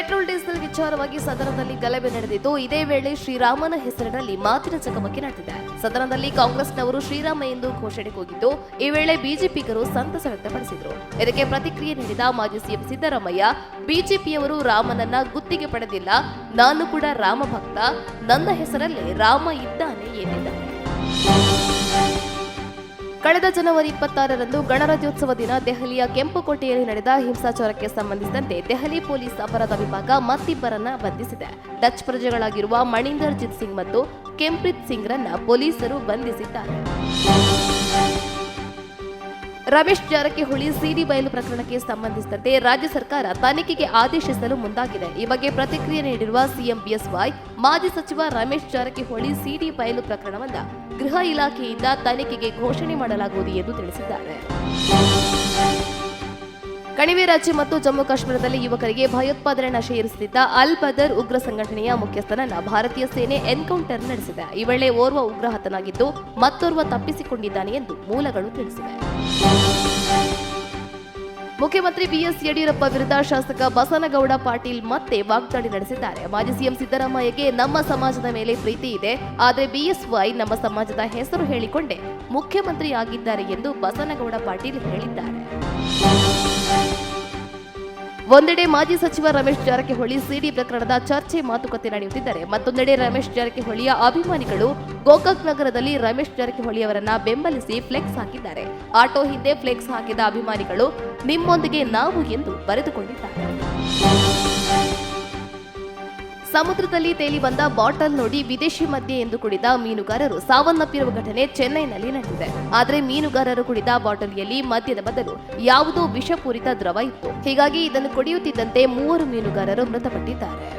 Petrol diesel ವಿಚಾರವಾಗಿ ಸದನದಲ್ಲಿ ಗಲಭೆ ನಡೆದಿದ್ದು, ಇದೇ ವೇಳೆ ಶ್ರೀರಾಮನ ಹೆಸರಿನಲ್ಲಿ ಮಾತಿನ ಚಕಮಕಿ ನಡೆದಿದೆ. ಸದನದಲ್ಲಿ ಕಾಂಗ್ರೆಸ್ನವರು ಶ್ರೀರಾಮ ಎಂದು ಘೋಷಣೆ ಕೂಗಿದ್ದು, ಈ ವೇಳೆ ಬಿಜೆಪಿಗರು ಸಂತಸ ವ್ಯಕ್ತಪಡಿಸಿದರು. ಇದಕ್ಕೆ ಪ್ರತಿಕ್ರಿಯೆ ನೀಡಿದ ಮಾಜಿ ಸಿಎಂ ಸಿದ್ದರಾಮಯ್ಯ, ಬಿಜೆಪಿಯವರು ರಾಮನನ್ನ ಗುತ್ತಿಗೆ ಪಡೆದಿಲ್ಲ, ನಾನು ಕೂಡ ರಾಮ ಭಕ್ತ, ನನ್ನ ಹೆಸರಲ್ಲೇ ರಾಮ ಇದ್ದಾನೆ ಎಂದಿದ್ದಾರೆ. ಕಳೆದ ಜನವರಿ 26ರಂದು ಗಣರಾಜ್ಯೋತ್ಸವ ದಿನ ದೆಹಲಿಯ ಕೆಂಪುಕೋಟೆಯಲ್ಲಿ ನಡೆದ ಹಿಂಸಾಚಾರಕ್ಕೆ ಸಂಬಂಧಿಸಿದಂತೆ ದೆಹಲಿ ಪೊಲೀಸ್ ಅಪರಾಧ ವಿಭಾಗ ಮತ್ತಿಬ್ಬರನ್ನ ಬಂಧಿಸಿದೆ. ಡಚ್ ಪ್ರಜೆಗಳಾಗಿರುವ ಮಣಿಂದರ್ ಜಿತ್ ಸಿಂಗ್ ಮತ್ತು ಕೆಂಪ್ರೀತ್ ಸಿಂಗ್ ರನ್ನ ಪೊಲೀಸರು ಬಂಧಿಸಿದ್ದಾರೆ. ರಮೇಶ್ ಜಾರಕಿಹೊಳಿ ಸಿಡಿ ಬಯಲು ಪ್ರಕರಣಕ್ಕೆ ಸಂಬಂಧಿಸಿದಂತೆ ರಾಜ್ಯ ಸರ್ಕಾರ ತನಿಖೆಗೆ ಆದೇಶಿಸಲು ಮುಂದಾಗಿದೆ. ಈ ಬಗ್ಗೆ ಪ್ರತಿಕ್ರಿಯೆ ನೀಡಿರುವ ಸಿಎಂ ಬಿಎಸ್ವೈ, ಮಾಜಿ ಸಚಿವ ರಮೇಶ್ ಜಾರಕಿಹೊಳಿ ಸಿಡಿ ಬಯಲು ಪ್ರಕರಣವನ್ನು ಗೃಹ ಇಲಾಖೆಯಿಂದ ತನಿಖೆಗೆ ಘೋಷಣೆ ಮಾಡಲಾಗುವುದು ಎಂದು ತಿಳಿಸಿದ್ದಾರೆ. ಕಣಿವೆ ರಾಜ್ಯ ಮತ್ತು ಜಮ್ಮು ಕಾಶ್ಮೀರದಲ್ಲಿ ಯುವಕರಿಗೆ ಭಯೋತ್ಪಾದನೆ ನಶೆ ಇರಿಸುತ್ತಿದ್ದ ಅಲ್ ಬದರ್ ಉಗ್ರ ಸಂಘಟನೆಯ ಮುಖ್ಯಸ್ಥನನ್ನ ಭಾರತೀಯ ಸೇನೆ ಎನ್ಕೌಂಟರ್ ನಡೆಸಿದೆ. ಈ ವೇಳೆ ಓರ್ವ ಉಗ್ರ ಹತನಾಗಿದ್ದು, ಮತ್ತೋರ್ವ ತಪ್ಪಿಸಿಕೊಂಡಿದ್ದಾನೆ ಎಂದು ಮೂಲಗಳು ತಿಳಿಸಿವೆ. ಮುಖ್ಯಮಂತ್ರಿ ಬಿಎಸ್ ಯಡಿಯೂರಪ್ಪ ವಿರುದ್ಧ ಶಾಸಕ ಬಸನಗೌಡ ಪಾಟೀಲ್ ಮತ್ತೆ ವಾಗ್ದಾಳಿ ನಡೆಸಿದ್ದಾರೆ. ಮಾಜಿ ಸಿಎಂ ಸಿದ್ದರಾಮಯ್ಯಗೆ ನಮ್ಮ ಸಮಾಜದ ಮೇಲೆ ಪ್ರೀತಿ ಇದೆ, ಆದರೆ ಬಿಎಸ್ವೈ ನಮ್ಮ ಸಮಾಜದ ಹೆಸರು ಹೇಳಿಕೊಂಡೇ ಮುಖ್ಯಮಂತ್ರಿ ಆಗಿದ್ದಾರೆ ಎಂದು ಬಸನಗೌಡ ಪಾಟೀಲ್ ಹೇಳಿದ್ದಾರೆ. ಒಂದೆಡೆ ಮಾಜಿ ಸಚಿವ ರಮೇಶ್ ಜಾರಕಿಹೊಳಿ ಸಿಡಿ ಪ್ರಕರಣದ ಚರ್ಚೆ ಮಾತುಕತೆ ನಡೆಯುತ್ತಿದ್ದರೆ, ಮತ್ತೊಂದೆಡೆ ರಮೇಶ್ ಜಾರಕಿಹೊಳಿಯ ಅಭಿಮಾನಿಗಳು ಗೋಕಾಕ್ ನಗರದಲ್ಲಿ ರಮೇಶ್ ಜಾರಕಿಹೊಳಿ ಅವರನ್ನ ಬೆಂಬಲಿಸಿ ಫ್ಲೆಕ್ಸ್ ಹಾಕಿದ್ದಾರೆ. ಆಟೋ ಹಿಂದೆ ಫ್ಲೆಕ್ಸ್ ಹಾಕಿದ ಅಭಿಮಾನಿಗಳು ನಿಮ್ಮೊಂದಿಗೆ ನಾವು ಎಂದು ಬರೆದುಕೊಂಡಿದ್ದಾರೆ. ಸಮುದ್ರದಲ್ಲಿ ತೇಲಿ ಬಂದ ಬಾಟಲ್ ನೋಡಿ ವಿದೇಶಿ ಮದ್ಯ ಎಂದು ಕುಡಿದ ಮೀನುಗಾರರು ಸಾವನ್ನಪ್ಪಿರುವ ಘಟನೆ ಚೆನ್ನೈನಲ್ಲಿ ನಡೆದಿದೆ. ಆದರೆ ಮೀನುಗಾರರು ಕುಡಿದ ಬಾಟಲಿಯಲ್ಲಿ ಮದ್ಯದ ಬದಲು ಯಾವುದೋ ವಿಷಪೂರಿತ ದ್ರವ ಇತ್ತು. ಹೀಗಾಗಿ ಇದನ್ನು ಕುಡಿಯುತ್ತಿದ್ದಂತೆ 3 ಮೀನುಗಾರರು ಮೃತಪಟ್ಟಿದ್ದಾರೆ.